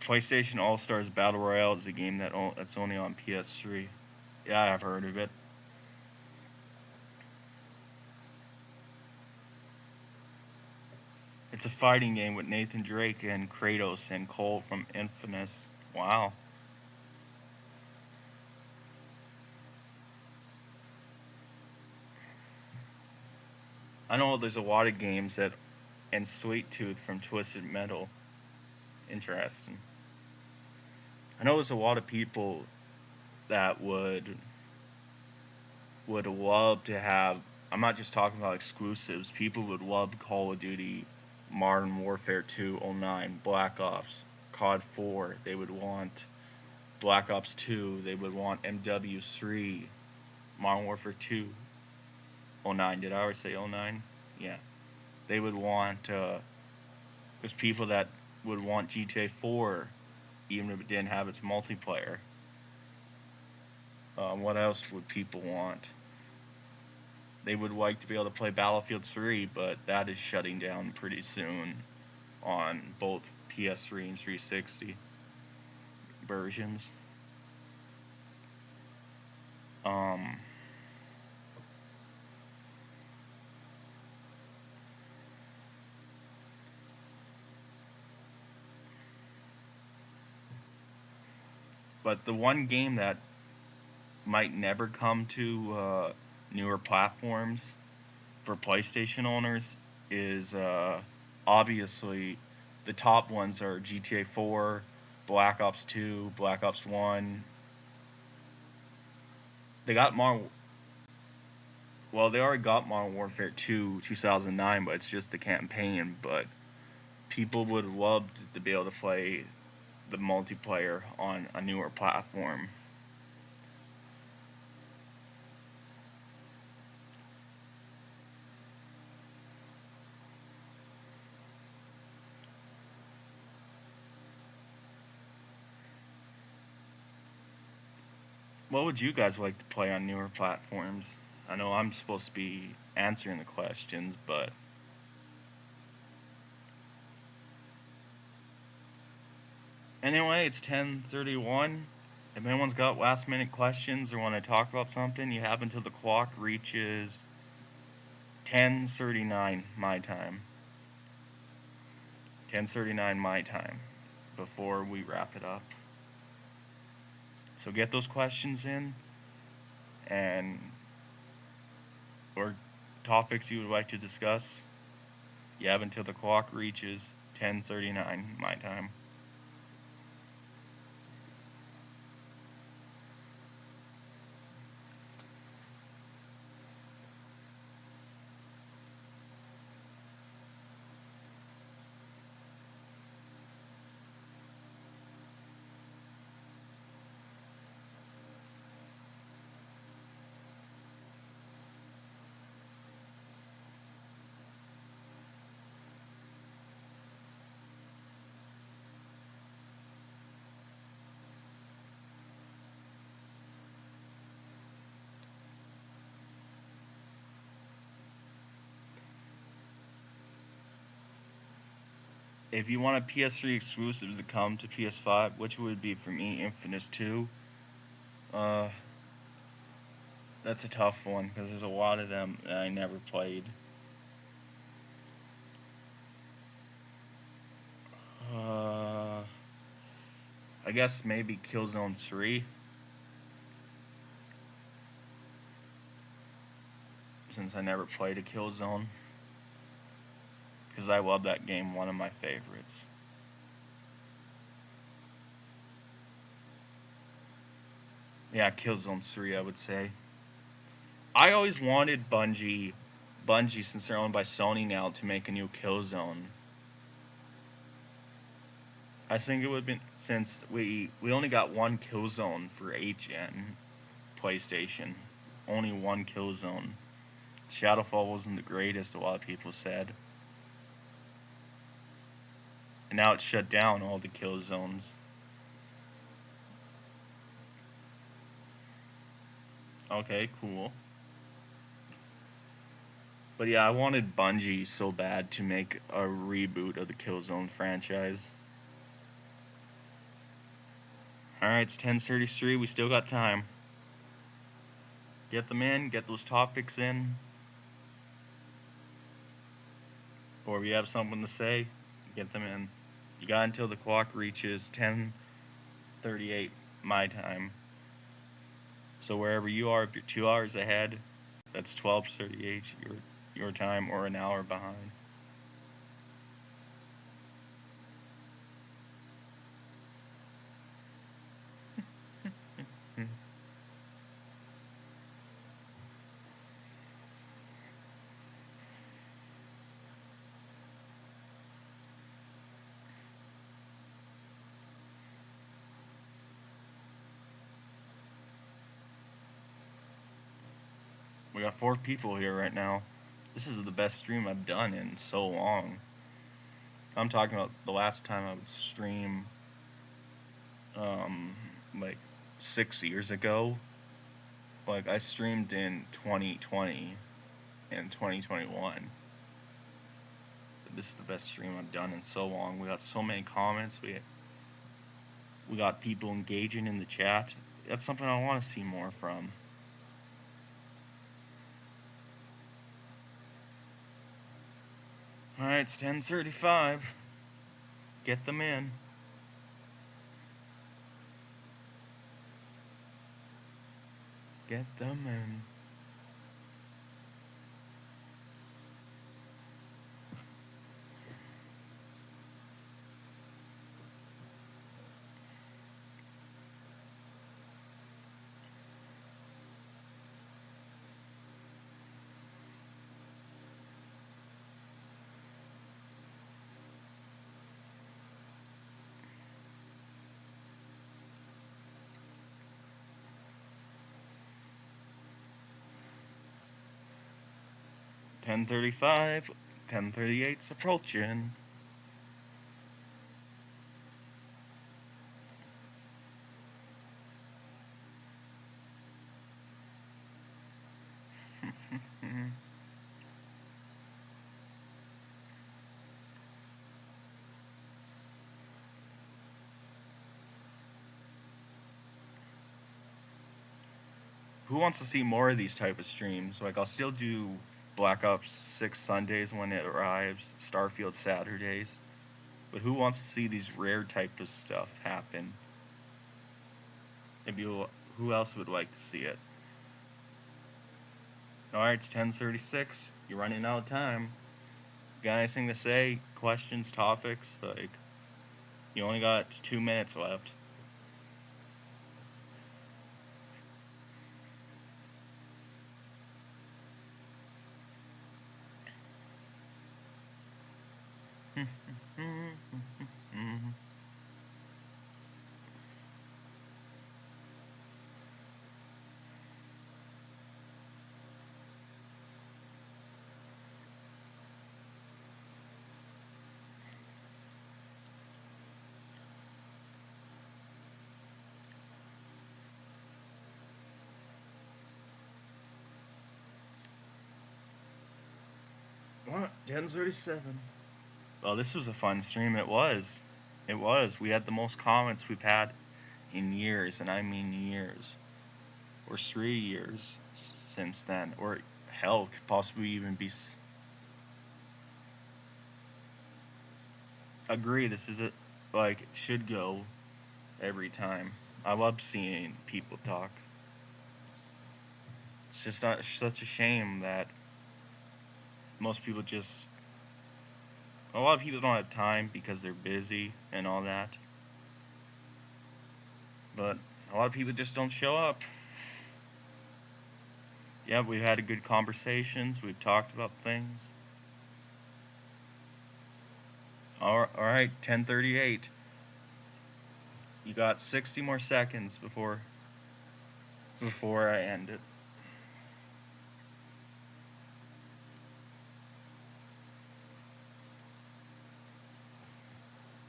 PlayStation All Stars Battle Royale is a game that's only on PS3. Yeah, I've heard of it. It's a fighting game with Nathan Drake and Kratos and Cole from Infamous. Wow. I know there's a lot of games that, and Sweet Tooth from Twisted Metal. Interesting. I know there's a lot of people that would love to have. I'm not just talking about exclusives. People would love Call of Duty, Modern Warfare 2, '09, Black Ops, COD 4. They would want Black Ops 2. They would want MW3, Modern Warfare 2, '09. Did I already say '09? Yeah. They would want. There's people that would want GTA 4, even if it didn't have its multiplayer. What else would people want? They would like to be able to play Battlefield 3, but that is shutting down pretty soon on both PS3 and 360 versions. Um, but the one game that might never come to newer platforms for PlayStation owners is obviously the top ones are GTA 4, Black Ops 2, Black Ops 1. They got Modern Well, they already got Modern Warfare 2 2009, but it's just the campaign, but people would love to be able to play the multiplayer on a newer platform. What would you guys like to play on newer platforms? I know I'm supposed to be answering the questions, but anyway, it's 10:31. If anyone's got last minute questions or want to talk about something, you have until the clock reaches 10:39 my time. 10:39 my time before we wrap it up. So get those questions in and or topics you would like to discuss. You have until the clock reaches 10:39 my time. If you want a PS3 exclusive to come to PS5, which would be for me, Infamous 2. Uh, that's a tough one because there's a lot of them that I never played. Uh, I guess maybe Killzone 3, since I never played a Killzone. Because I love that game, one of my favorites. Yeah, Killzone 3, I would say. I always wanted Bungie, since they're owned by Sony now, to make a new Killzone. I think it would have been, since we only got one Killzone for 8-gen PlayStation. Only one Killzone. Shadowfall wasn't the greatest, a lot of people said. And now it's shut down, all the Killzones. Okay, cool. But yeah, I wanted Bungie so bad to make a reboot of the Killzone franchise. Alright, it's 10:33. We still got time. Get them in. Get those topics in. Or if you have something to say, get them in. You got until the clock reaches 10:38 my time. So wherever you are, if you're 2 hours ahead, that's 12:38 your time, or an hour behind. We got 4 people here right now. This is the best stream I've done in so long. I'm talking about the last time I would stream, like 6 years ago. Like, I streamed in 2020 and 2021. This is the best stream I've done in so long. We got so many comments. We got people engaging in the chat. That's something I want to see more from. Alright, it's 10:35. Get them in. Get them in. 10:35, 10:38's approaching. Who wants to see more of these type of streams? Like, I'll still do Black Ops 6 Sundays when it arrives, Starfield Saturdays. But who wants to see these rare type of stuff happen? Maybe who else would like to see it? Alright, it's 10:36. You're running out of time. Got anything to say? Questions, topics? Like, you only got 2 minutes left. What? 10:37. Well, this was a fun stream. It was. It was. We had the most comments we've had in years, and I mean years. Or 3 years since then. Or hell, could possibly even be. Agree, this is it. Like, should go every time. I love seeing people talk. It's just not such a shame that most people just. A lot of people don't have time because they're busy and all that. But a lot of people just don't show up. Yeah, we've had good conversations. We've talked about things. Alright, 10:38. You got 60 more seconds before I end it.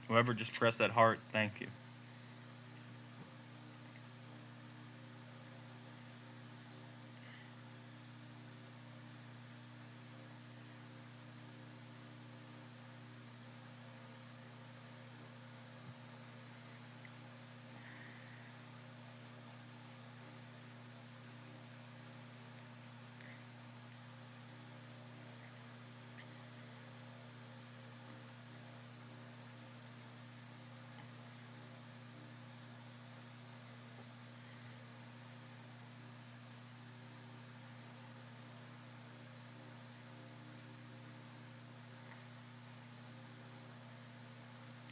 Whoever just pressed that heart, thank you.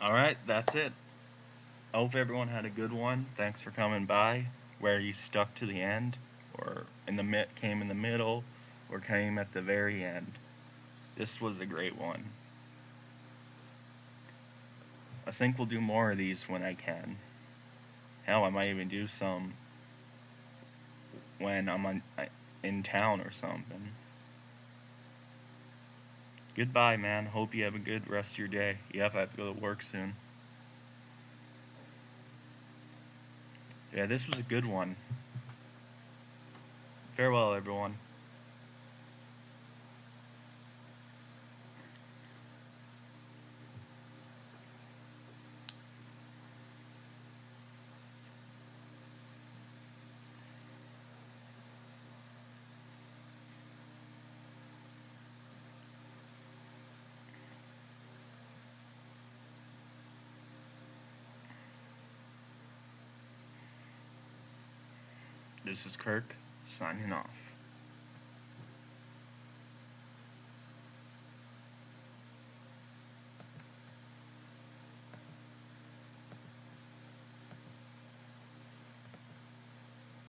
Alright, that's it. I hope everyone had a good one. Thanks for coming by. Where you stuck to the end, or came in the middle, or came at the very end. This was a great one. I think we'll do more of these when I can. Hell, I might even do some when I'm in town or something. Goodbye, man. Hope you have a good rest of your day. Yep, I have to go to work soon. Yeah, this was a good one. Farewell, everyone. This is Kirk, signing off.